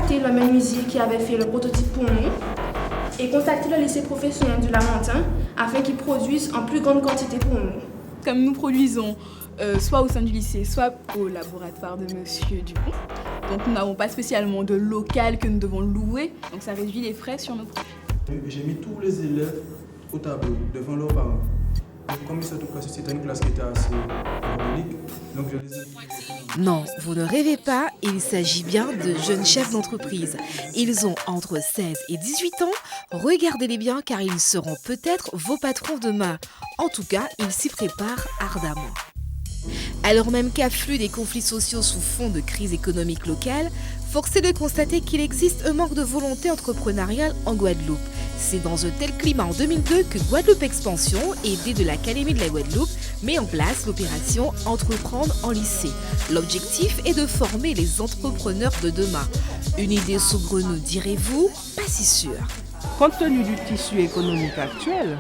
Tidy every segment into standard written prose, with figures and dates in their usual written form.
contacté le menuisier qui avait fait le prototype pour nous et contacté le lycée professionnel du Lamentin afin qu'ils produisent en plus grande quantité pour nous. Comme nous produisons soit au sein du lycée, soit au laboratoire de Monsieur Dupont, donc nous n'avons pas spécialement de local que nous devons louer, donc ça réduit les frais sur nos projets. J'ai mis tous les élèves au tableau, devant leurs parents. Donc, comme c'était une classe qui était assez harmonique, donc je les ai... Non, vous ne rêvez pas, il s'agit bien de jeunes chefs d'entreprise. Ils ont entre 16 et 18 ans. Regardez-les bien car ils seront peut-être vos patrons demain. En tout cas, ils s'y préparent ardemment. Alors même qu'affluent des conflits sociaux sous fond de crise économique locale, force est de constater qu'il existe un manque de volonté entrepreneuriale en Guadeloupe. C'est dans un tel climat en 2002 que Guadeloupe Expansion, aidée de l'Académie de la Guadeloupe, met en place l'opération Entreprendre en lycée. L'objectif est de former les entrepreneurs de demain. Une idée saugrenue, direz-vous? Pas si sûr. Compte tenu du tissu économique actuel,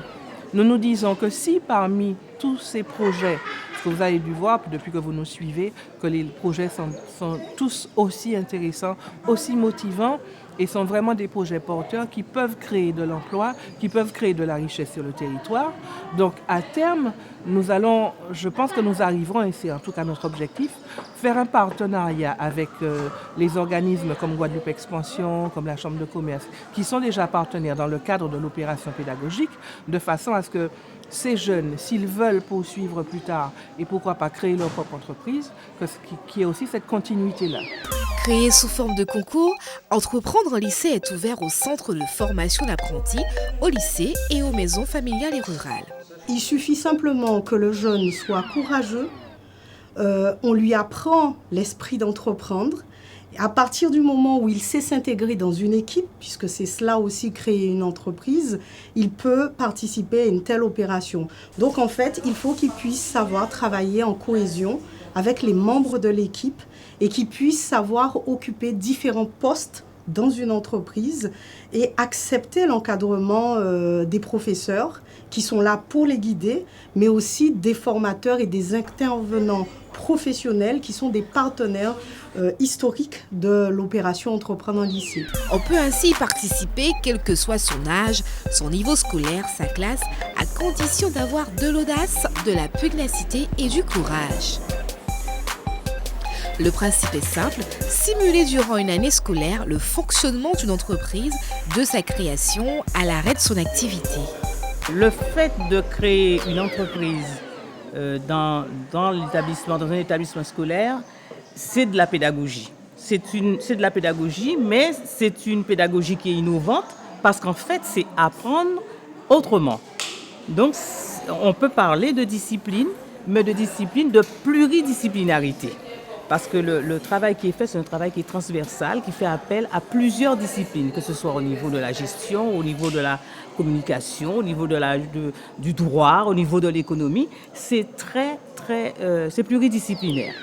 nous nous disons que si parmi tous ces projets, ce que vous avez dû voir depuis que vous nous suivez, que les projets sont tous aussi intéressants, aussi motivants et sont vraiment des projets porteurs qui peuvent créer de l'emploi, qui peuvent créer de la richesse sur le territoire. Donc à terme, je pense que nous arriverons, et c'est en tout cas notre objectif, faire un partenariat avec les organismes comme Guadeloupe Expansion, comme la Chambre de commerce, qui sont déjà partenaires dans le cadre de l'opération pédagogique, de façon à ce que ces jeunes, s'ils veulent poursuivre plus tard et pourquoi pas créer leur propre entreprise, qu'il y ait aussi cette continuité-là. Créé sous forme de concours, Entreprendre en lycée est ouvert au centre de formation d'apprentis, au lycée et aux maisons familiales et rurales. Il suffit simplement que le jeune soit courageux, on lui apprend l'esprit d'entreprendre. À partir du moment où il sait s'intégrer dans une équipe, puisque c'est cela aussi créer une entreprise, il peut participer à une telle opération. Donc en fait, il faut qu'il puisse savoir travailler en cohésion avec les membres de l'équipe et qu'il puisse savoir occuper différents postes dans une entreprise et accepter l'encadrement des professeurs qui sont là pour les guider, mais aussi des formateurs et des intervenants professionnels qui sont des partenaires historiques de l'opération Entreprendre en lycée. On peut ainsi y participer quel que soit son âge, son niveau scolaire, sa classe, à condition d'avoir de l'audace, de la pugnacité et du courage. Le principe est simple, simuler durant une année scolaire le fonctionnement d'une entreprise de sa création à l'arrêt de son activité. Le fait de créer une entreprise dans un établissement scolaire, c'est de la pédagogie. C'est de la pédagogie, mais c'est une pédagogie qui est innovante parce qu'en fait, c'est apprendre autrement. Donc, on peut parler de discipline, mais de discipline de pluridisciplinarité. Parce que le travail qui est fait, c'est un travail qui est transversal, qui fait appel à plusieurs disciplines, que ce soit au niveau de la gestion, au niveau de la communication, au niveau du droit, au niveau de l'économie. C'est c'est pluridisciplinaire.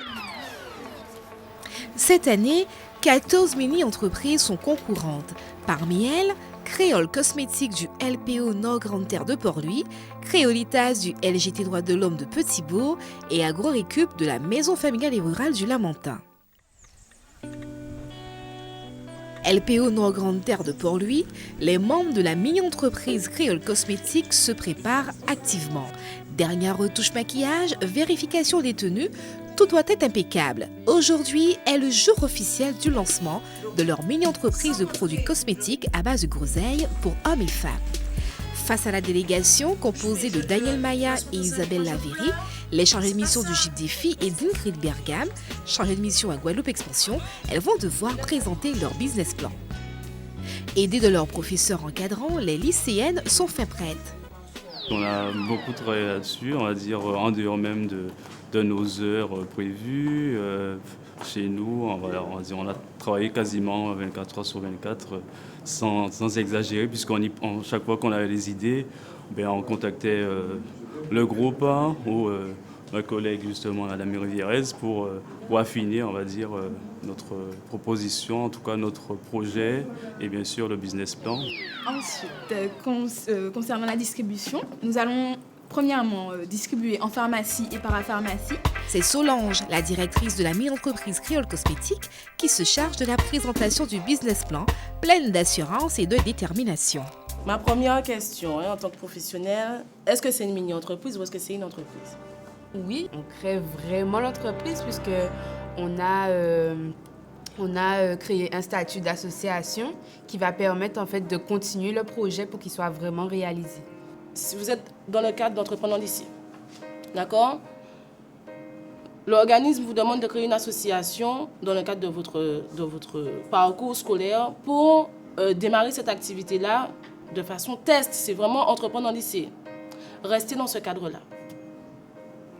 Cette année, 14 mini-entreprises sont concurrentes. Parmi elles, Créole Cosmétique du LPO Nord Grande Terre de Port-Louis, Créolitas du LGT Droits de l'Homme de Petit-Bourg et Agro-Récup de la Maison familiale et rurale du Lamentin. LPO Nord Grande Terre de Port-Louis, les membres de la mini-entreprise Créole Cosmétique se préparent activement. Dernière retouche maquillage, vérification des tenues, tout doit être impeccable. Aujourd'hui est le jour officiel du lancement de leur mini-entreprise de produits cosmétiques à base de groseilles pour hommes et femmes. Face à la délégation composée de Daniel Maya et Isabelle Lavéry, les chargées de mission du GIP Défi et d'Ingrid Bergam, chargées de mission à Guadeloupe Expansion, elles vont devoir présenter leur business plan. Aidées de leurs professeurs encadrants, les lycéennes sont fin prêtes. On a beaucoup travaillé là-dessus, on va dire en dehors même de nos heures prévues. Chez nous, on a travaillé quasiment 24 heures sur 24 sans exagérer, chaque fois qu'on avait des idées, on contactait le groupe ou ma collègue justement Madame Rivierez pour affiner, on va dire, notre proposition, en tout cas notre projet et bien sûr le business plan. Ensuite, concernant la distribution, nous allons premièrement distribués en pharmacie et parapharmacie. C'est Solange, la directrice de la mini-entreprise Créole Cosmétique, qui se charge de la présentation du business plan, pleine d'assurance et de détermination. Ma première question en tant que professionnelle, est-ce que c'est une mini-entreprise ou est-ce que c'est une entreprise? Oui, on crée vraiment l'entreprise puisque on a créé un statut d'association qui va permettre en fait de continuer le projet pour qu'il soit vraiment réalisé. Si vous êtes dans le cadre d'Entrepreneurs en lycée, d'accord? L'organisme vous demande de créer une association dans le cadre de votre parcours scolaire pour démarrer cette activité-là de façon test. C'est vraiment Entreprendre en lycée. Restez dans ce cadre-là.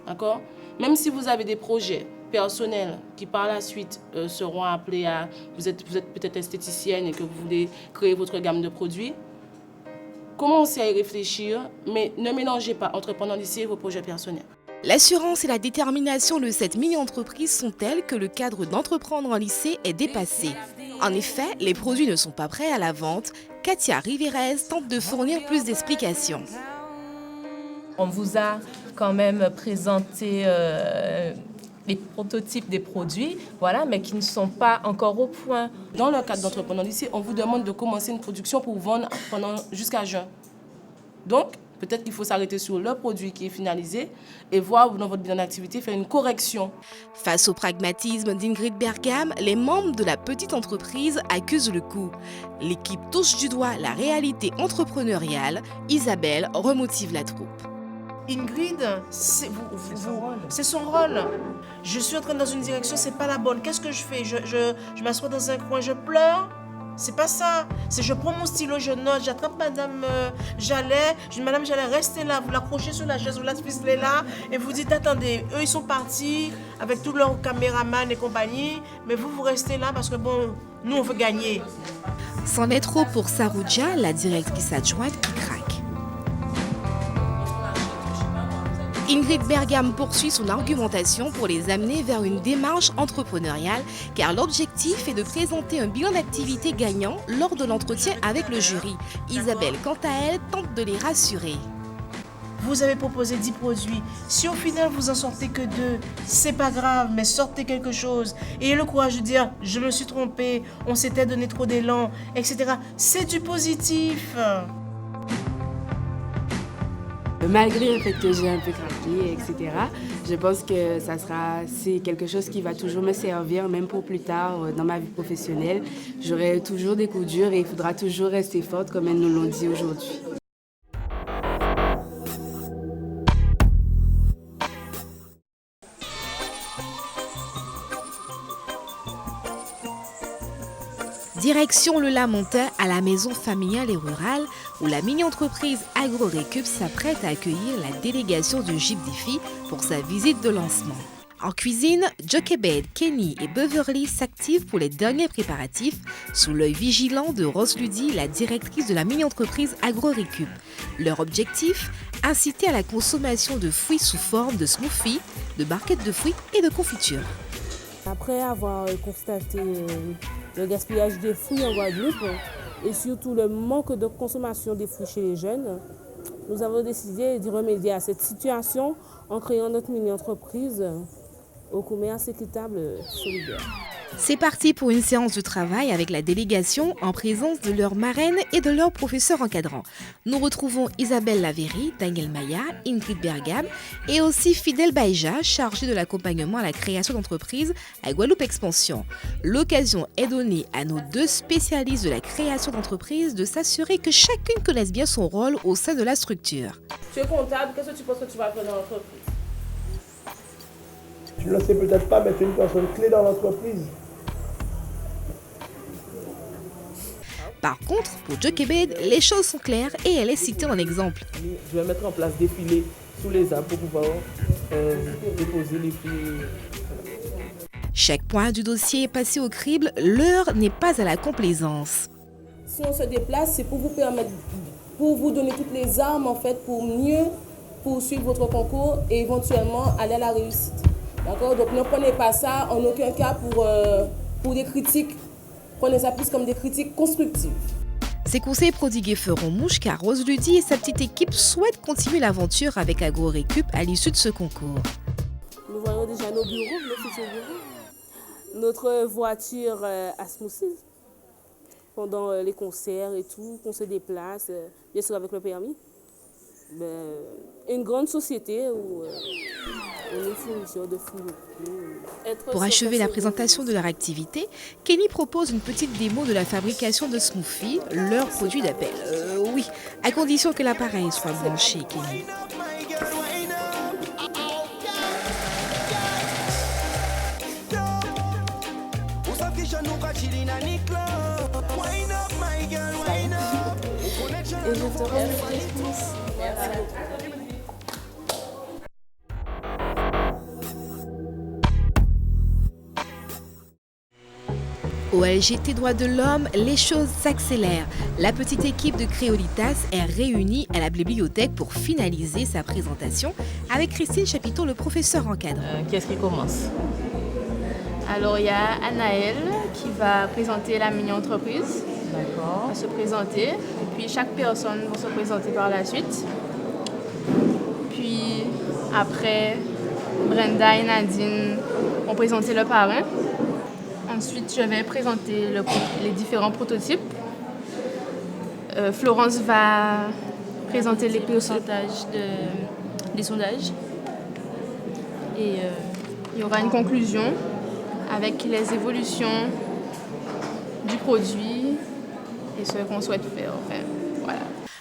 D'accord? Même si vous avez des projets personnels qui par la suite seront appelés à... Vous êtes peut-être esthéticienne et que vous voulez créer votre gamme de produits, commencez à y réfléchir, mais ne mélangez pas Entreprendre en lycée et vos projets personnels. L'assurance et la détermination de cette mini-entreprise sont telles que le cadre d'entreprendre en lycée est dépassé. En effet, les produits ne sont pas prêts à la vente. Katia Riverez tente de fournir plus d'explications. On vous a quand même présenté les prototypes des produits, voilà, mais qui ne sont pas encore au point. Dans le cadre d'Entrepreneurs en lycée, on vous demande de commencer une production pour vendre jusqu'à juin. Donc, peut-être qu'il faut s'arrêter sur le produit qui est finalisé et voir dans votre bilan d'activité, faire une correction. Face au pragmatisme d'Ingrid Bergam, les membres de la petite entreprise accusent le coup. L'équipe touche du doigt la réalité entrepreneuriale. Isabelle remotive la troupe. Ingrid, c'est son rôle. Je suis en train dans une direction, c'est pas la bonne. Qu'est-ce que je fais? Je m'assois dans un coin, je pleure? C'est pas ça. C'est je prends mon stylo, je note, j'attrape Madame Jallet. Je dis Madame Jallet, restez là, vous l'accrochez sur la chaise, vous la ficelez là et vous dites attendez, eux ils sont partis avec tous leurs caméramans et compagnie, mais vous restez là parce que bon, nous on veut gagner. C'en est trop pour Sarouja, la directrice adjointe qui craque. Ingrid Bergam poursuit son argumentation pour les amener vers une démarche entrepreneuriale car l'objectif est de présenter un bilan d'activité gagnant lors de l'entretien avec le jury. Isabelle, quant à elle, tente de les rassurer. Vous avez proposé 10 produits. Si au final vous en sortez que 2, c'est pas grave, mais sortez quelque chose. Ayez le courage de dire je me suis trompée, on s'était donné trop d'élan, etc. C'est du positif. Malgré le fait que j'ai un peu craqué, etc., je pense que c'est quelque chose qui va toujours me servir, même pour plus tard dans ma vie professionnelle. J'aurai toujours des coups durs et il faudra toujours rester forte comme elles nous l'ont dit aujourd'hui. Direction le Lamentin à la maison familiale et rurale où la mini-entreprise AgroRécup s'apprête à accueillir la délégation du GIP Défi pour sa visite de lancement. En cuisine, Jochebed, Kenny et Beverly s'activent pour les derniers préparatifs sous l'œil vigilant de Rose Ludy, la directrice de la mini-entreprise AgroRécup. Leur objectif, inciter à la consommation de fruits sous forme de smoothies, de barquettes de fruits et de confitures. Après avoir constaté le gaspillage des fruits en Guadeloupe et surtout le manque de consommation des fruits chez les jeunes, nous avons décidé d'y remédier à cette situation en créant notre mini-entreprise au commerce équitable solidaire. C'est parti pour une séance de travail avec la délégation en présence de leur marraine et de leur professeur encadrant. Nous retrouvons Isabelle Lavéry, Daniel Maya, Ingrid Bergam et aussi Fidel Baïja, chargé de l'accompagnement à la création d'entreprises à Guadeloupe Expansion. L'occasion est donnée à nos deux spécialistes de la création d'entreprises de s'assurer que chacune connaisse bien son rôle au sein de la structure. Tu es comptable, qu'est-ce que tu penses que tu vas faire dans l'entreprise? Je ne sais peut-être pas, mais tu es une personne clé dans l'entreprise. Par contre, pour Jochebed, les choses sont claires et elle est citée en exemple. Je vais mettre en place des filets sous les arbres pour pouvoir déposer les fruits. Chaque point du dossier est passé au crible, l'heure n'est pas à la complaisance. Si on se déplace, c'est pour vous permettre, pour vous donner toutes les armes en fait, pour mieux poursuivre votre concours et éventuellement aller à la réussite. D'accord? Donc ne prenez pas ça en aucun cas pour des critiques. Prenez ça plus comme des critiques constructives. Ces conseils prodigués feront mouche car Rose Ludy et sa petite équipe souhaitent continuer l'aventure avec AgroRécup à l'issue de ce concours. Nous voyons déjà nos bureaux, nos futurs bureaux. Notre voiture à Smoothie pendant les concerts et tout, qu'on se déplace, bien sûr avec le permis. Une grande société où on est fournisseur de fruits locaux. Pour achever la présentation de leur activité, Kenny propose une petite démo de la fabrication de Smoothie, leur produit d'appel. Oui, à condition que l'appareil soit branché, Kenny. Et je te remercie. Au LGT Droits de l'Homme, les choses s'accélèrent. La petite équipe de Créolitas est réunie à la bibliothèque pour finaliser sa présentation avec Christine Chapiteau, le professeur encadrant. Qui est-ce qui commence? Alors, il y a Anaël qui va présenter la mini-entreprise. D'accord. Va se présenter. Et puis, chaque personne va se présenter par la suite. Puis, après, Brenda et Nadine vont présenter le parrain. Ensuite, je vais présenter les différents prototypes. Florence va présenter les pourcentages des sondages. Et il y aura une conclusion avec les évolutions du produit et ce qu'on souhaite faire. Enfin, voilà.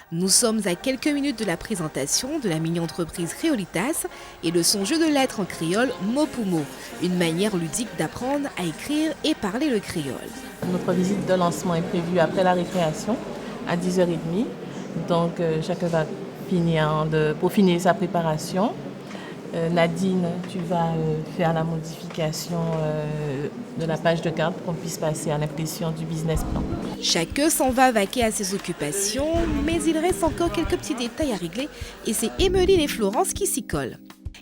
Nous sommes à quelques minutes de la présentation de la mini-entreprise Créolitas et de son jeu de lettres en créole mot pour mot, une manière ludique d'apprendre à écrire et parler le créole. Notre visite de lancement est prévue après la récréation à 10h30. Donc chacun va pour finir sa préparation. Nadine, tu vas faire la modification de la page de carte pour qu'on puisse passer à l'impression du business plan. Chacun s'en va vaquer à ses occupations, mais il reste encore quelques petits détails à régler et c'est Emeline et Florence qui s'y collent.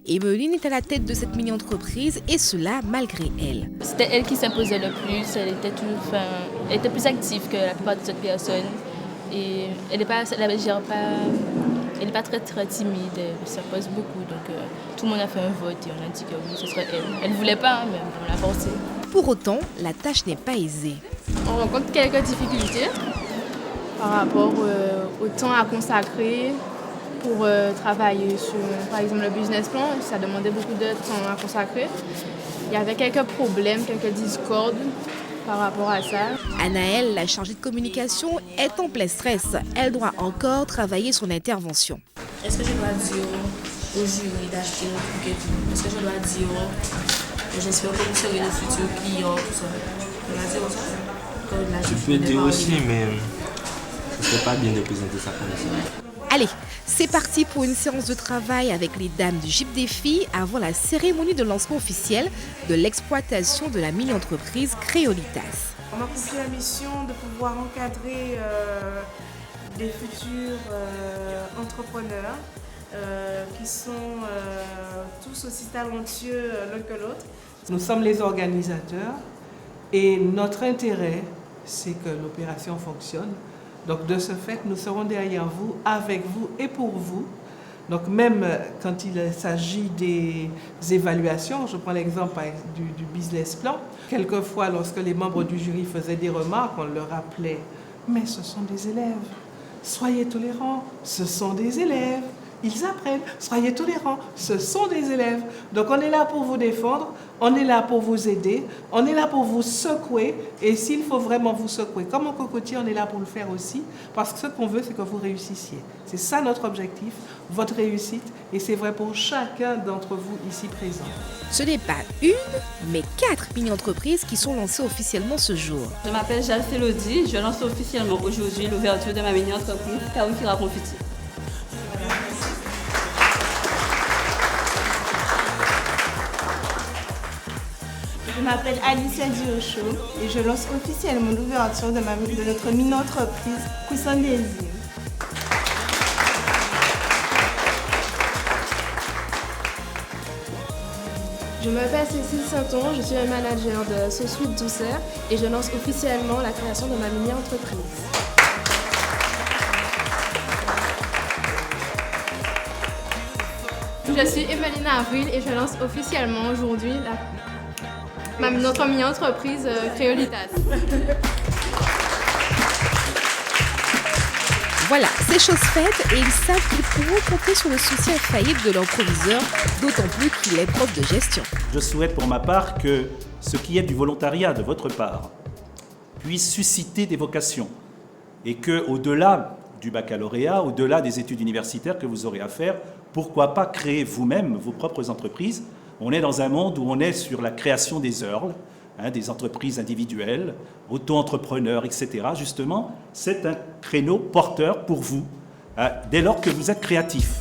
Emeline est à la tête de cette mini-entreprise et cela malgré elle. C'était elle qui s'imposait le plus, elle était plus active que la plupart des autres personnes et elle n'est pas très timide, elle s'impose beaucoup, donc tout le monde a fait un vote et on a dit que oui, ce serait elle. Elle ne voulait pas, mais on l'a forcée. Pour autant, la tâche n'est pas aisée. On rencontre quelques difficultés par rapport au temps à consacrer pour travailler sur, par exemple, le business plan. Ça demandait beaucoup de temps à consacrer. Il y avait quelques problèmes, quelques discordes par rapport à ça. Anaëlle, la chargée de communication, est en plein stress. Elle doit encore travailler son intervention. Est-ce que je dois dire au jury d'acheter notre truc et tout? Est-ce que je dois dire j'espère que vous serez nos futurs clients, tout ça? Je dois dire ça? Tu peux dire aussi, mais ce serait pas bien de présenter ça comme ça. Allez, c'est parti pour une séance de travail avec les dames du Jeep des filles avant la cérémonie de lancement officiel de l'exploitation de la mini-entreprise Créolitas. On m'a confié la mission de pouvoir encadrer des futurs entrepreneurs qui sont tous aussi talentueux l'un que l'autre. Nous sommes les organisateurs et notre intérêt, c'est que l'opération fonctionne. Donc de ce fait, nous serons derrière vous, avec vous et pour vous. Donc même quand il s'agit des évaluations, je prends l'exemple du business plan, quelquefois lorsque les membres du jury faisaient des remarques, on leur rappelait « mais ce sont des élèves, soyez tolérants, ce sont des élèves ». Ils apprennent, soyez tolérants, ce sont des élèves. Donc on est là pour vous défendre, on est là pour vous aider, on est là pour vous secouer. Et s'il faut vraiment vous secouer, comme un cocotier, on est là pour le faire aussi. Parce que ce qu'on veut, c'est que vous réussissiez. C'est ça notre objectif, votre réussite. Et c'est vrai pour chacun d'entre vous ici présents. Ce n'est pas une, mais 4 mini-entreprises qui sont lancées officiellement ce jour. Je m'appelle Jalce Elodie, je lance officiellement aujourd'hui l'ouverture de ma mini-entreprise Kaoukira Confiti. Je m'appelle Alicia Diocho et je lance officiellement l'ouverture de notre mini-entreprise Cuisson des Îles. Je m'appelle Cécile Sainton, je suis le manager de Sauce Douceur et je lance officiellement la création de ma mini-entreprise. Je suis Evelina Avril et je lance officiellement aujourd'hui notre mini-entreprise Créolitas. Voilà, c'est chose faite et ils savent qu'ils pourront compter sur le soutien infaillible de leur proviseur, d'autant plus qu'il est prof de gestion. Je souhaite pour ma part que ce qui est du volontariat de votre part puisse susciter des vocations et que, au-delà du baccalauréat, au-delà des études universitaires que vous aurez à faire, pourquoi pas créer vous-même vos propres entreprises. On est dans un monde où on est sur la création des Earls, des entreprises individuelles, auto-entrepreneurs, etc. Justement, c'est un créneau porteur pour vous, dès lors que vous êtes créatif.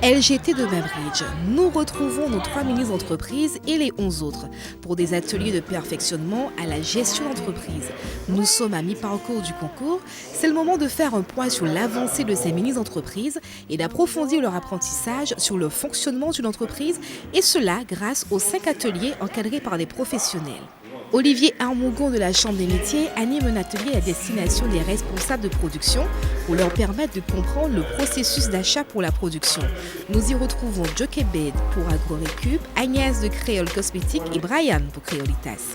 LGT de Mabridge, nous retrouvons nos 3 mini-entreprises et les 11 autres pour des ateliers de perfectionnement à la gestion d'entreprise. Nous sommes à mi-parcours du concours. C'est le moment de faire un point sur l'avancée de ces mini-entreprises et d'approfondir leur apprentissage sur le fonctionnement d'une entreprise, et cela grâce aux 5 ateliers encadrés par des professionnels. Olivier Armougon de la Chambre des métiers anime un atelier à destination des responsables de production pour leur permettre de comprendre le processus d'achat pour la production. Nous y retrouvons Jockey Bed pour AgroRécup, Agnès de Créole Cosmétique et Brian pour Créolitas.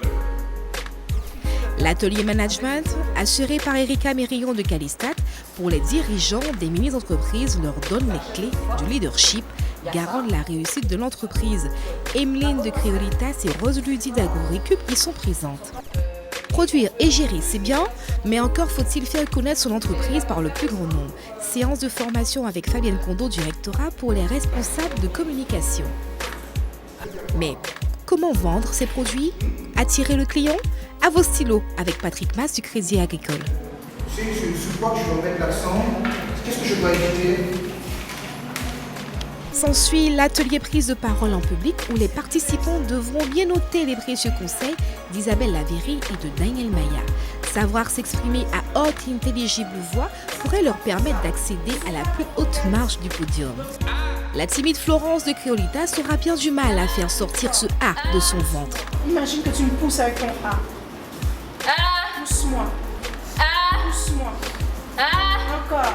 L'atelier management, assuré par Erika Mérillon de Calistat, pour les dirigeants des mini-entreprises, leur donne les clés du leadership, garant de la réussite de l'entreprise. Emeline de Créolitas et Rose Ludy d'AgroRécup y sont présentes. Produire et gérer, c'est bien, mais encore faut-il faire connaître son entreprise par le plus grand nombre. Séance de formation avec Fabienne Kondo du rectorat pour les responsables de communication. Mais comment vendre ces produits? Attirer le client? À vos stylos avec Patrick Mas du Crédit Agricole. Sur quoi je dois mettre l'accent? Qu'est-ce que je dois éviter? S'ensuit l'atelier prise de parole en public où les participants devront bien noter les précieux conseils d'Isabelle Lavéry et de Daniel Maya. Savoir s'exprimer à haute et intelligible voix pourrait leur permettre d'accéder à la plus haute marche du podium. La timide Florence de Créolitas aura bien du mal à faire sortir ce A de son ventre. Imagine que tu me pousses avec ton A. Pousse-moi. Pousse-moi. Encore.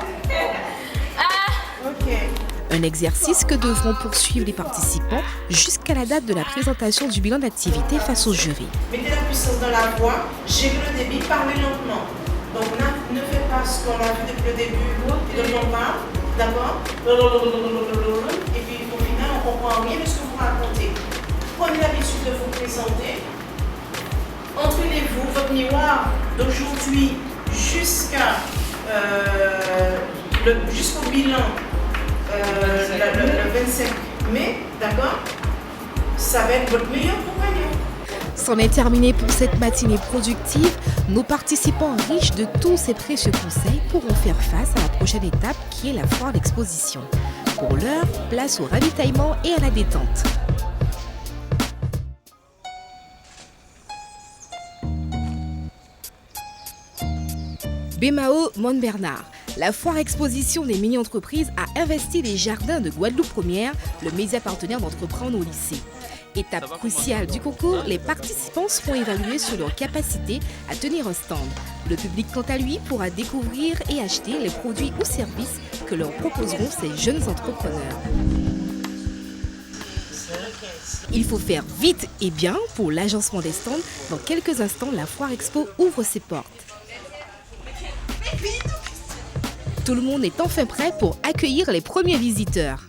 Ok. Un exercice que devront poursuivre les participants jusqu'à la date de la présentation du bilan d'activité face au jury. Mettez la puissance dans la voix, gérez le débit, parlez lentement. Donc ne faites pas ce qu'on a vu depuis le début, et donc on parle, d'accord? Et puis au final on ne comprend rien de ce que vous racontez. Prenez l'habitude de vous présenter. Entraînez-vous, votre miroir d'aujourd'hui jusqu'au bilan le 25 mai, d'accord? Ça va être votre meilleur compagnon. C'en est terminé pour cette matinée productive. Nos participants riches de tous ces précieux conseils pourront faire face à la prochaine étape qui est la foire d'exposition. Pour l'heure, place au ravitaillement et à la détente. Bémao Montbernard. La foire exposition des mini-entreprises a investi les jardins de Guadeloupe Première, le média partenaire d'Entreprendre au lycée. Étape cruciale du concours, les participants seront évalués sur leur capacité à tenir un stand. Le public, quant à lui, pourra découvrir et acheter les produits ou services que leur proposeront ces jeunes entrepreneurs. Il faut faire vite et bien pour l'agencement des stands. Dans quelques instants, la foire expo ouvre ses portes. Tout le monde est enfin prêt pour accueillir les premiers visiteurs.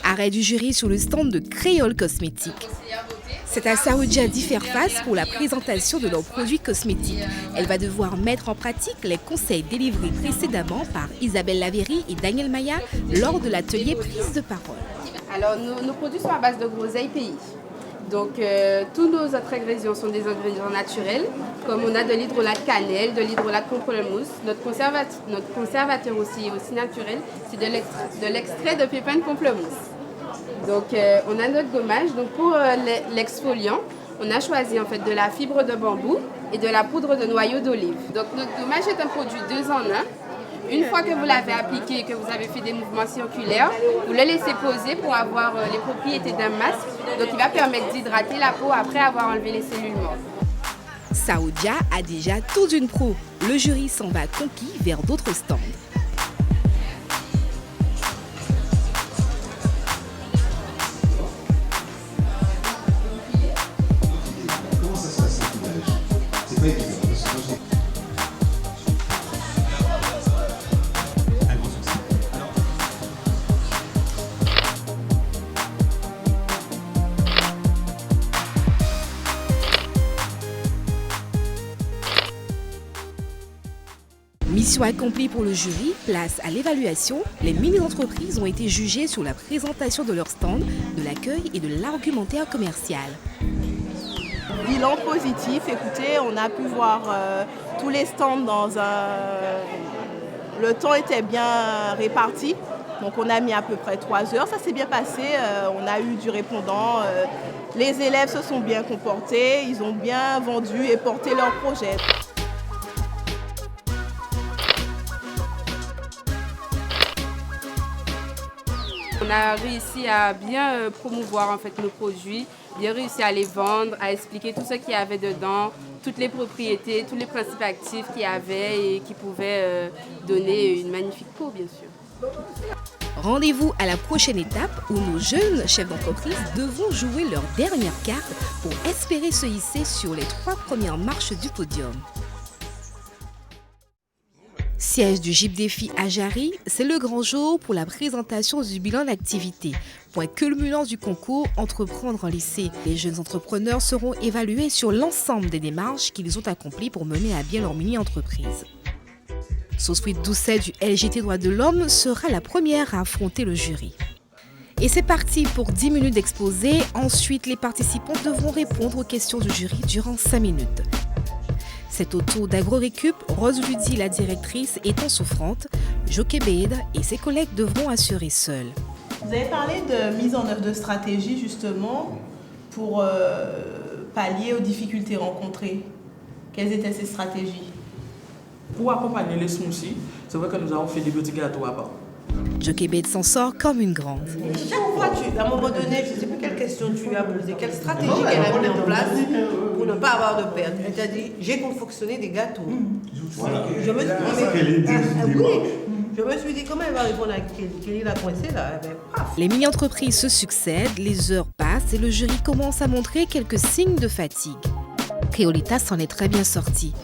Arrêt du jury sur le stand de Créole Cosmétique. C'est à Saoudia d'y faire face pour la présentation de leurs produits cosmétiques. Elle va devoir mettre en pratique les conseils délivrés précédemment par Isabelle Lavéry et Daniel Maya lors de l'atelier prise de parole. Alors, nos produits sont à base de groseille pays. Donc, tous nos autres ingrédients sont des ingrédients naturels, comme on a de l'hydrolat cannelle, de l'hydrolat pamplemousse. Notre conservateur aussi est aussi naturel, c'est de l'extrait de pépins de pamplemousse. Donc, on a notre gommage. Donc, pour l'exfoliant, on a choisi en fait de la fibre de bambou et de la poudre de noyau d'olive. Donc, notre gommage est un produit 2 en 1. Une fois que vous l'avez appliqué et que vous avez fait des mouvements circulaires, vous le laissez poser pour avoir les propriétés d'un masque. Donc, il va permettre d'hydrater la peau après avoir enlevé les cellules mortes. Saoudia a déjà tout d'une pro. Le jury s'en va conquis vers d'autres stands. Mission accomplie pour le jury, place à l'évaluation. Les mini-entreprises ont été jugées sur la présentation de leur stand, de l'accueil et de l'argumentaire commercial. Bilan positif, écoutez, on a pu voir tous les stands dans le temps était bien réparti, donc on a mis à peu près 3 heures, ça s'est bien passé, on a eu du répondant, les élèves se sont bien comportés, ils ont bien vendu et porté leur projet. On a réussi à bien promouvoir en fait nos produits, bien réussi à les vendre, à expliquer tout ce qu'il y avait dedans, toutes les propriétés, tous les principes actifs qu'il y avait et qui pouvaient donner une magnifique peau, bien sûr. Rendez-vous à la prochaine étape où nos jeunes chefs d'entreprise devront jouer leur dernière carte pour espérer se hisser sur les 3 premières marches du podium. Siège du GIP Défi à Jarry, c'est le grand jour pour la présentation du bilan d'activité. Point culminant du concours Entreprendre en lycée. Les jeunes entrepreneurs seront évalués sur l'ensemble des démarches qu'ils ont accomplies pour mener à bien leur mini-entreprise. Sauce-Fruit Doucet du LGT Droits de l'Homme sera la première à affronter le jury. Et c'est parti pour 10 minutes d'exposé. Ensuite, les participants devront répondre aux questions du jury durant 5 minutes. C'est au tour d'AgroRécup, Rose Ludy, la directrice, étant souffrante. Joquebed et ses collègues devront assurer seuls. Vous avez parlé de mise en œuvre de stratégies justement pour pallier aux difficultés rencontrées. Quelles étaient ces stratégies? Pour accompagner les smoothies, c'est vrai que nous avons fait des petits gâteaux à part. Joquebed s'en sort comme une grande. Chaque fois, à un moment donné, je ne sais plus quelle question tu lui as posée, quelle stratégie qu'elle a mis en place pour ne pas avoir de perte. Elle t'a dit, j'ai confectionné des gâteaux. Je me suis dit, comment elle va répondre à Kelly la coincée là? Les mini-entreprises se succèdent, les heures passent et le jury commence à montrer quelques signes de fatigue. Créolita s'en est très bien sortie.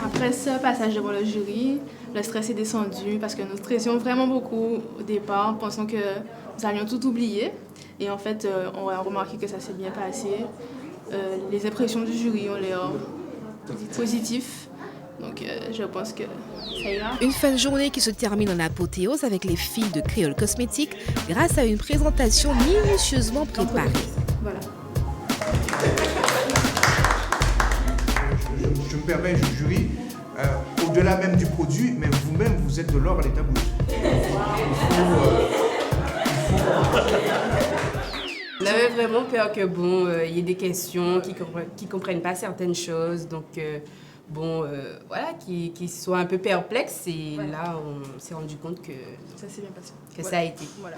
Après ce passage devant le jury, le stress est descendu parce que nous stressions vraiment beaucoup au départ, pensant que nous allions tout oublier. Et en fait, on a remarqué que ça s'est bien passé. Les impressions du jury ont l'air positives. Donc je pense que ça ira. Une fin de journée qui se termine en apothéose avec les filles de Créole Cosmétiques grâce à une présentation minutieusement préparée. Voilà. Je me permets, jury, au-delà même du produit, mais vous-même, vous êtes de l'or à l'état brut. On avait vraiment peur que y ait des questions qui comprennent pas certaines choses, donc voilà, qui soient un peu perplexes. Et là, on s'est rendu compte que ça s'est bien passé. Que voilà. Ça a été. Voilà.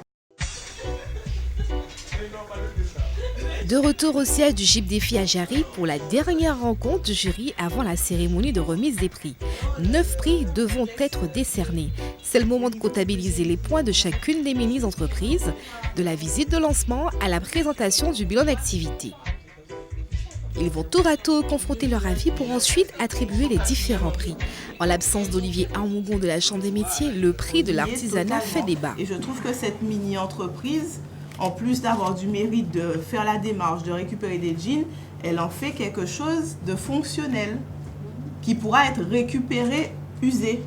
De retour au siège du GIP Défi à Jarry pour la dernière rencontre du jury avant la cérémonie de remise des prix. 9 prix devront être décernés. C'est le moment de comptabiliser les points de chacune des mini-entreprises, de la visite de lancement à la présentation du bilan d'activité. Ils vont tour à tour confronter leur avis pour ensuite attribuer les différents prix. En l'absence d'Olivier Armougon de la Chambre des métiers, le prix de l'artisanat fait débat. Et je trouve que cette mini-entreprise en plus d'avoir du mérite de faire la démarche de récupérer des jeans, elle en fait quelque chose de fonctionnel qui pourra être récupéré, usé.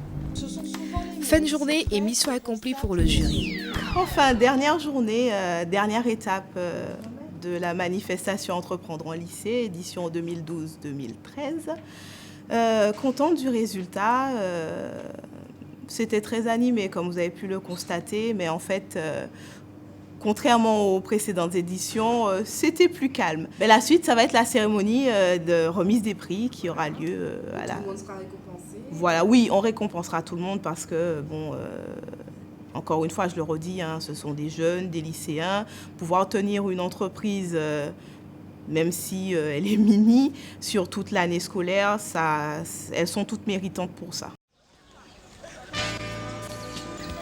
Fin de journée et mission accomplie pour le jury. Enfin, dernière journée, dernière étape de la manifestation Entreprendre en lycée, édition 2012-2013. Contente du résultat. C'était très animé, comme vous avez pu le constater, mais en fait, contrairement aux précédentes éditions, c'était plus calme. Mais la suite, ça va être la cérémonie de remise des prix qui aura lieu à la... Tout le monde sera récompensé. Voilà, oui, on récompensera tout le monde parce que, bon, encore une fois, je le redis, hein, ce sont des jeunes, des lycéens. Pouvoir tenir une entreprise, même si elle est mini, sur toute l'année scolaire, elles sont toutes méritantes pour ça.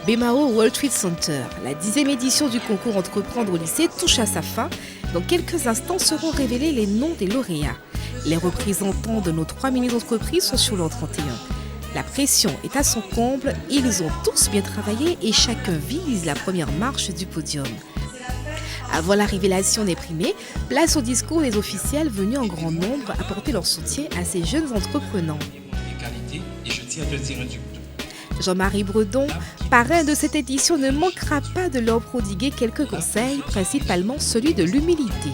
BMAO World Trade Center, la 10e édition du concours Entreprendre au lycée touche à sa fin. Dans quelques instants seront révélés les noms des lauréats. Les représentants de nos 3 mini-entreprises sont sur l'an 31. La pression est à son comble, ils ont tous bien travaillé et chacun vise la première marche du podium. Avant la révélation des primés, place au discours des officiels venus en grand nombre apporter leur soutien à ces jeunes entrepreneurs. Et je tiens à te dire un truc. Jean-Marie Bredon, parrain de cette édition, ne manquera pas de leur prodiguer quelques conseils, principalement celui de l'humilité.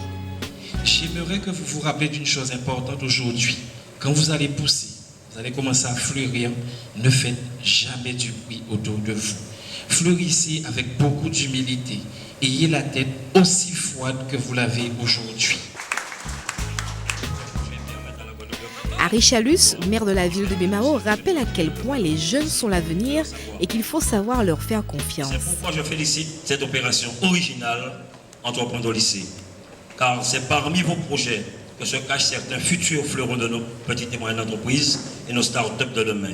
J'aimerais que vous vous rappeliez d'une chose importante aujourd'hui. Quand vous allez pousser, vous allez commencer à fleurir, ne faites jamais du bruit autour de vous. Fleurissez avec beaucoup d'humilité. Ayez la tête aussi froide que vous l'avez aujourd'hui. Harry Chalus, maire de la ville de BMAO, rappelle à quel point les jeunes sont l'avenir et qu'il faut savoir leur faire confiance. C'est pourquoi je félicite cette opération originale Entreprendre au lycée. Car c'est parmi vos projets que se cachent certains futurs fleurons de nos petites et moyennes entreprises et nos start-up de demain.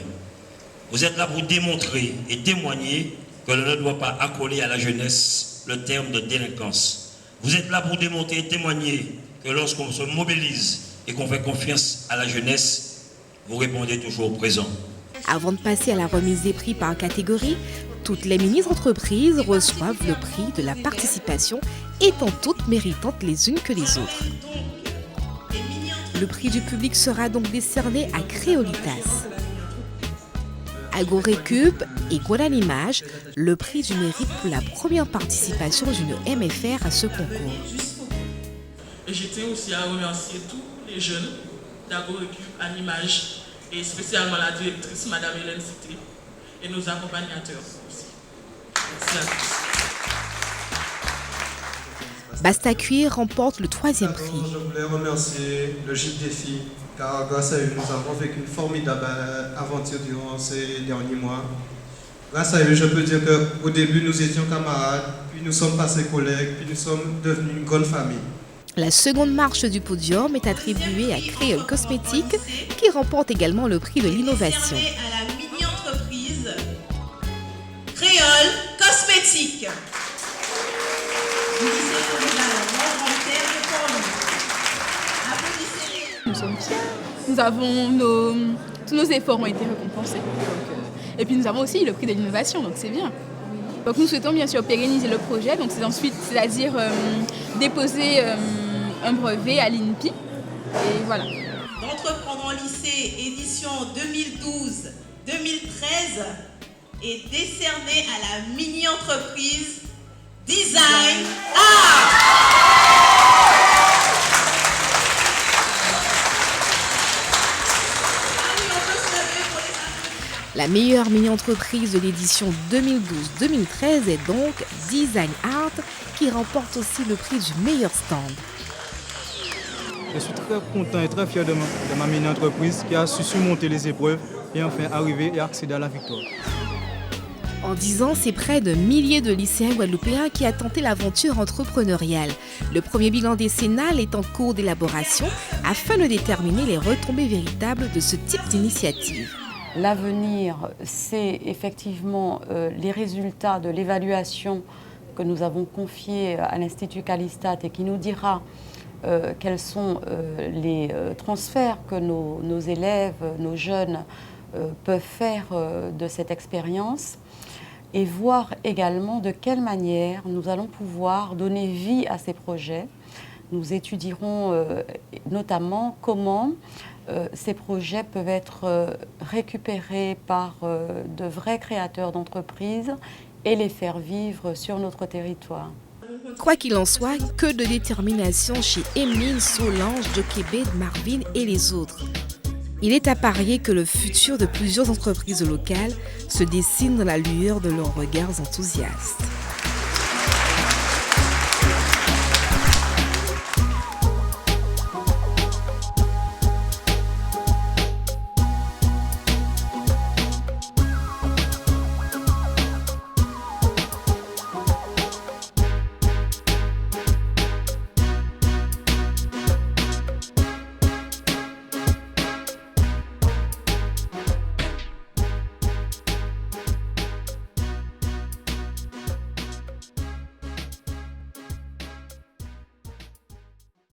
Vous êtes là pour démontrer et témoigner que l'on ne doit pas accoler à la jeunesse le terme de délinquance. Vous êtes là pour démontrer et témoigner que lorsqu'on se mobilise et qu'on fait confiance à la jeunesse, vous répondez toujours présent. Avant de passer à la remise des prix par catégorie, toutes les mini-entreprises reçoivent le prix de la participation, étant toutes méritantes les unes que les autres. Le prix du public sera donc décerné à Créolitas. À Gorécup et Guadanimage, le prix du mérite pour la première participation d'une MFR à ce concours. Et je tiens aussi à remercier tous les jeunes d'Agorécup, Animage et spécialement la directrice, Madame Hélène Cité, et nos accompagnateurs aussi. Merci à tous. Bastacuir remporte le 3e prix. Je voulais remercier le Gilles Défi, car grâce à eux, nous avons vécu une formidable aventure durant ces derniers mois. Grâce à eux, je peux dire qu'au début, nous étions camarades, puis nous sommes passés collègues, puis nous sommes devenus une grande famille. La seconde marche du podium est attribuée à Créole Cosmétique, qui remporte également le prix de l'innovation. À la mini-entreprise Créole Cosmétique. Nous sommes fiers. Nous avons tous nos efforts ont été récompensés. Et puis nous avons aussi le prix de l'innovation, donc c'est bien. Donc nous souhaitons bien sûr pérenniser le projet, donc c'est ensuite, c'est-à-dire déposer un brevet à l'INPI. Et voilà. D'Entreprendre en lycée, édition 2012-2013, est décerné à la mini-entreprise Design Art. La meilleure mini-entreprise de l'édition 2012-2013 est donc Design Art, qui remporte aussi le prix du meilleur stand. Je suis très content et très fier de ma mini-entreprise qui a su surmonter les épreuves et enfin arriver et accéder à la victoire. En 10 ans, c'est près de milliers de lycéens guadeloupéens qui a tenté l'aventure entrepreneuriale. Le premier bilan décennal est en cours d'élaboration afin de déterminer les retombées véritables de ce type d'initiative. L'avenir, c'est effectivement les résultats de l'évaluation que nous avons confiée à l'Institut Calistat et qui nous dira quels sont les transferts que nos élèves, nos jeunes peuvent faire de cette expérience. et voir également de quelle manière nous allons pouvoir donner vie à ces projets. Nous étudierons notamment comment ces projets peuvent être récupérés par de vrais créateurs d'entreprises et les faire vivre sur notre territoire. Quoi qu'il en soit, que de détermination chez Émile, Solange, Jochebed, Marvin et les autres. Il est à parier que le futur de plusieurs entreprises locales se dessine dans la lueur de leurs regards enthousiastes.